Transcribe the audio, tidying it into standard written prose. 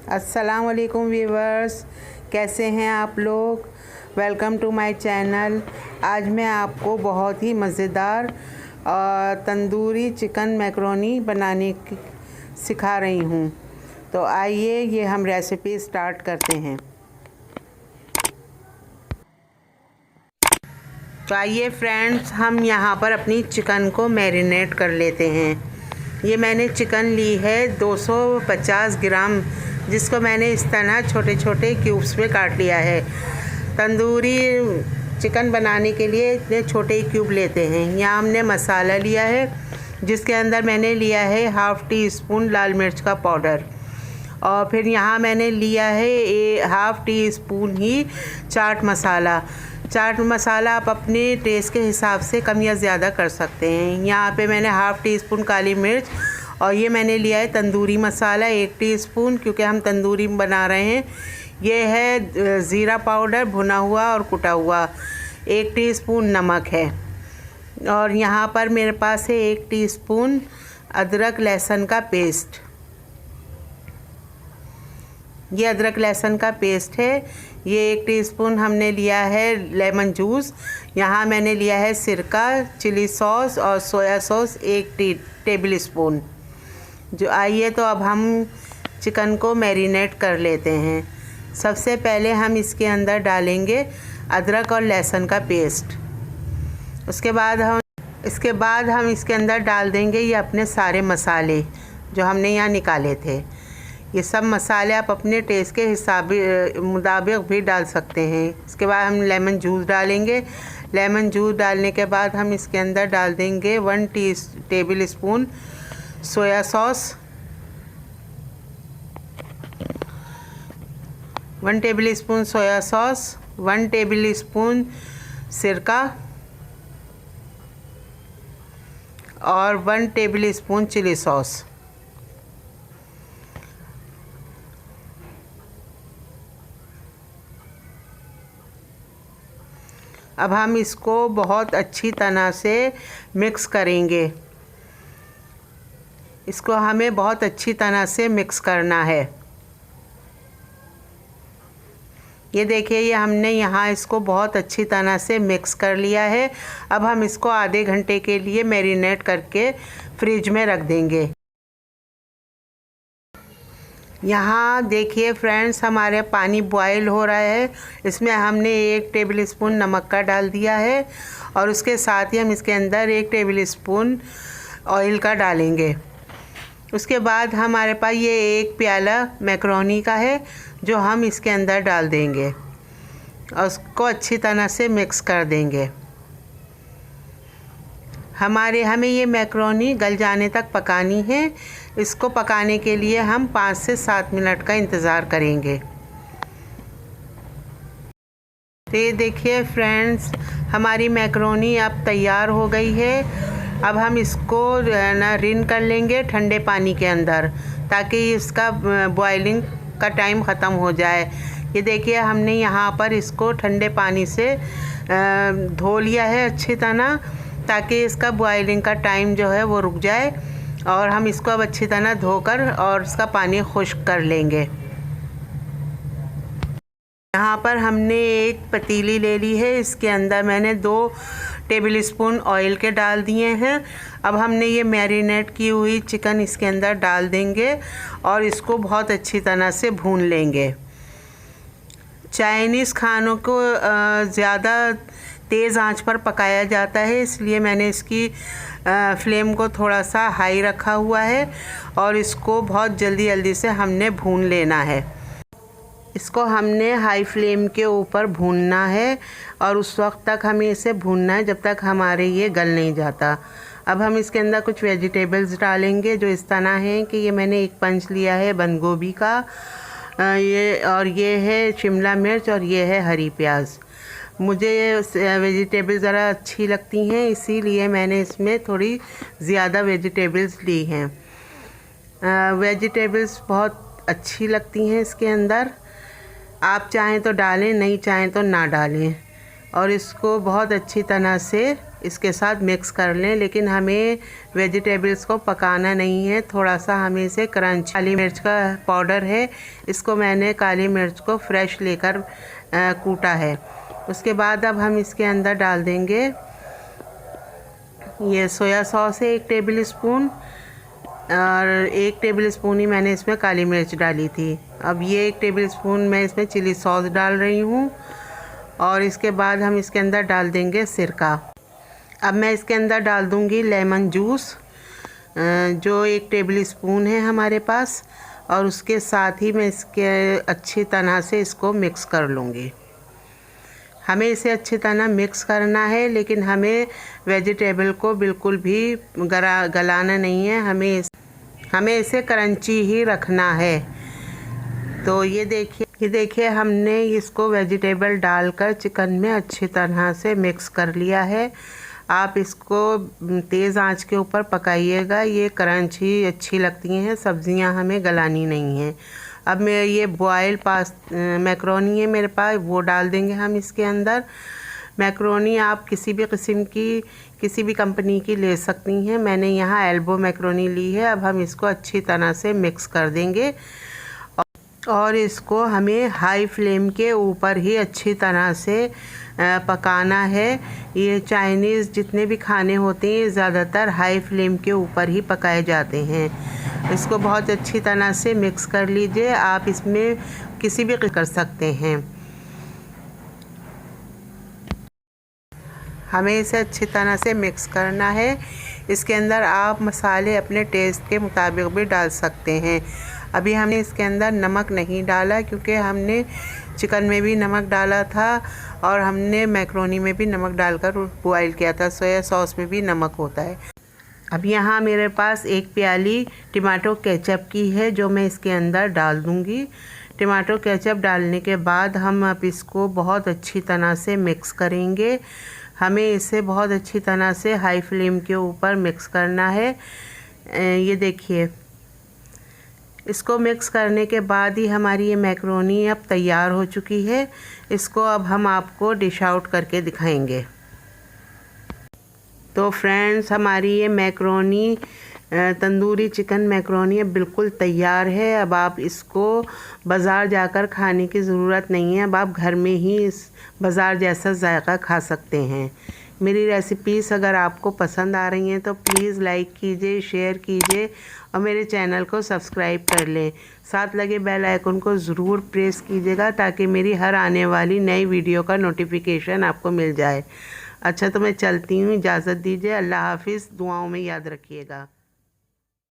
अस्सलाम वालेकुम व्यूवर्स, कैसे हैं आप लोग। Welcome to my channel. आज मैं आपको बहुत ही मज़ेदार तंदूरी चिकन मैकरोनी बनाने की सिखा रही हूँ। तो आइए ये हम रेसिपी स्टार्ट करते हैं। तो आइए फ्रेंड्स, हम यहाँ पर अपनी चिकन को मैरिनेट कर लेते हैं। ये मैंने चिकन ली है 250 ग्राम, जिसको मैंने इस तरह छोटे छोटे क्यूब्स में काट लिया है। तंदूरी चिकन बनाने के लिए इतने छोटे ही क्यूब लेते हैं। यहाँ हमने मसाला लिया है, जिसके अंदर मैंने लिया है हाफ़ टी स्पून लाल मिर्च का पाउडर, और फिर यहाँ मैंने लिया है हाफ़ टी स्पून ही चाट मसाला। चाट मसाला आप अपने टेस्ट के हिसाब से कम या ज़्यादा कर सकते हैं। यहाँ पे मैंने हाफ़ टी स्पून काली मिर्च, और ये मैंने लिया है तंदूरी मसाला 1 टीस्पून, क्योंकि हम तंदूरी बना रहे हैं। ये है ज़ीरा पाउडर भुना हुआ और कुटा हुआ, 1 टीस्पून नमक है, और यहाँ पर मेरे पास है 1 टीस्पून अदरक लहसुन का पेस्ट। ये अदरक लहसुन का पेस्ट है। ये 1 टीस्पून हमने लिया है लेमन जूस। यहाँ मैंने लिया है सिरका, चिली सॉस और सोया सॉस 1 टेबल स्पून। जो आइए तो अब हम चिकन को मैरिनेट कर लेते हैं। सबसे पहले हम इसके अंदर डालेंगे अदरक और लहसुन का पेस्ट। इसके बाद हम इसके अंदर डाल देंगे ये अपने सारे मसाले जो हमने यहाँ निकाले थे। ये सब मसाले आप अपने टेस्ट के हिसाब मुताबिक भी डाल सकते हैं। इसके बाद हम लेमन जूस डालेंगे। लेमन जूस डालने के बाद हम इसके अंदर डाल देंगे 1 table spoon soya sauce, 1 table spoon soya sauce, 1 table spoon सिरका और 1 टेबल स्पून चिली सॉस। अब हम इसको बहुत अच्छी तरह से मिक्स करेंगे। इसको हमें बहुत अच्छी तरह से मिक्स करना है। ये देखिए, ये हमने यहाँ इसको बहुत अच्छी तरह से मिक्स कर लिया है। अब हम इसको आधे घंटे के लिए मैरिनेट करके फ्रिज में रख देंगे। यहाँ देखिए फ्रेंड्स, हमारे पानी बॉयल हो रहा है। इसमें हमने 1 टेबल स्पून नमक का डाल दिया है, और उसके साथ ही हम इसके अंदर 1 टेबल स्पून ऑयल का डालेंगे। उसके बाद हमारे पास ये 1 प्याला मैकरोनी का है, जो हम इसके अंदर डाल देंगे और उसको अच्छी तरह से मिक्स कर देंगे। हमें ये मैकरोनी गल जाने तक पकानी है। इसको पकाने के लिए हम 5 से 7 मिनट का इंतज़ार करेंगे। तो ये देखिए फ्रेंड्स, हमारी मैकरोनी अब तैयार हो गई है। अब हम इसको रिन कर लेंगे ठंडे पानी के अंदर, ताकि इसका बॉइलिंग का टाइम ख़त्म हो जाए। ये देखिए, हमने यहाँ पर इसको ठंडे पानी से धो लिया है अच्छी तरह, ताकि इसका बॉइलिंग का टाइम जो है वो रुक जाए। और हम इसको अब अच्छी तरह धोकर और इसका पानी खुश्क कर लेंगे। यहाँ पर हमने एक पतीली ले ली है। इसके अंदर मैंने 2 टेबल स्पून ऑयल के डाल दिए हैं। अब हमने ये मैरिनेट की हुई चिकन इसके अंदर डाल देंगे और इसको बहुत अच्छी तरह से भून लेंगे। चाइनीज़ खानों को ज़्यादा तेज़ आंच पर पकाया जाता है, इसलिए मैंने इसकी फ्लेम को थोड़ा सा हाई रखा हुआ है, और इसको बहुत जल्दी से हमने भून लेना है। इसको हमने हाई फ्लेम के ऊपर भूनना है, और उस वक्त तक हमें इसे भूनना है जब तक हमारे ये गल नहीं जाता। अब हम इसके अंदर कुछ वेजिटेबल्स डालेंगे, जो इस तरह हैं कि ये मैंने 1 पंच लिया है बंद गोभी का, ये है शिमला मिर्च, और ये है हरी प्याज। मुझे वेजिटेबल्स ज़रा अच्छी लगती हैं, इसीलिए मैंने इसमें थोड़ी ज़्यादा वेजिटेबल्स ली हैं। वेजिटेबल्स बहुत अच्छी लगती हैं इसके अंदर। आप चाहें तो डालें, नहीं चाहें तो ना डालें। और इसको बहुत अच्छी तरह से इसके साथ मिक्स कर लें। लेकिन हमें वेजिटेबल्स को पकाना नहीं है, थोड़ा सा हमें इसे क्रंच। काली मिर्च का पाउडर है, इसको मैंने काली मिर्च को फ्रेश लेकर कूटा है। उसके बाद अब हम इसके अंदर डाल देंगे ये सोया सॉस है 1 टेबल स्पून, और 1 टेबल स्पून ही मैंने इसमें काली मिर्च डाली थी। अब ये 1 टेबल स्पून मैं इसमें चिली सॉस डाल रही हूँ। और इसके बाद हम इसके अंदर डाल देंगे सिरका। अब मैं इसके अंदर डाल दूँगी लेमन जूस, जो 1 टेबल स्पून है हमारे पास, और उसके साथ ही मैं इसके अच्छी तरह से इसको मिक्स कर लूँगी। हमें इसे अच्छी तरह मिक्स करना है, लेकिन हमें वेजिटेबल को बिल्कुल भी गलाना नहीं है, हमें इसे क्रंची ही रखना है। तो ये देखिए हमने इसको वेजिटेबल डालकर चिकन में अच्छी तरह से मिक्स कर लिया है। आप इसको तेज़ आंच के ऊपर पकाइएगा, ये क्रंच ही अच्छी लगती हैं, सब्जियां हमें गलानी नहीं हैं। अब मैं ये बॉयल मैक्रोनी है मेरे पास, वो डाल देंगे हम इसके अंदर। मैक्रोनी आप किसी भी किस्म की, किसी भी कंपनी की ले सकती हैं। मैंने यहाँ एल्बो मैक्रोनी ली है। अब हम इसको अच्छी तरह से मिक्स कर देंगे, और इसको हमें हाई फ्लेम के ऊपर ही अच्छी तरह से पकाना है। ये चाइनीज़ जितने भी खाने होते हैं ज़्यादातर हाई फ्लेम के ऊपर ही पकाए जाते हैं। इसको बहुत अच्छी तरह से मिक्स कर लीजिए। आप इसमें किसी भी कर सकते हैं। हमें इसे अच्छी तरह से मिक्स करना है। इसके अंदर आप मसाले अपने टेस्ट के मुताबिक भी डाल सकते हैं। अभी हमने इसके अंदर नमक नहीं डाला, क्योंकि हमने चिकन में भी नमक डाला था और हमने मैक्रोनी में भी नमक डालकर बॉयल किया था। सोया सॉस में भी नमक होता है। अब यहाँ मेरे पास 1 प्याली टमाटो केचप की है, जो मैं इसके अंदर डाल दूँगी। टमाटो केचप डालने के बाद हम अब इसको बहुत अच्छी तरह से मिक्स करेंगे। हमें इसे बहुत अच्छी तरह से हाई फ्लेम के ऊपर मिक्स करना है। ये देखिए, इसको मिक्स करने के बाद ही हमारी ये मैक्रोनी अब तैयार हो चुकी है। इसको अब हम आपको डिश आउट करके दिखाएंगे। तो फ्रेंड्स, हमारी ये मैक्रोनी तंदूरी चिकन मैक्रोनी अब बिल्कुल तैयार है। अब आप इसको बाज़ार जाकर खाने की ज़रूरत नहीं है। अब आप घर में ही इस बाज़ार जैसा जायका खा सकते हैं। मेरी रेसिपीज़ अगर आपको पसंद आ रही हैं तो प्लीज़ लाइक कीजिए, शेयर कीजिए और मेरे चैनल को सब्सक्राइब कर लें। साथ लगे बेल आइकन को ज़रूर प्रेस कीजिएगा, ताकि मेरी हर आने वाली नई वीडियो का नोटिफिकेशन आपको मिल जाए। अच्छा, तो मैं चलती हूँ, इजाज़त दीजिए। अल्लाह हाफिज़। दुआओं में याद रखिएगा।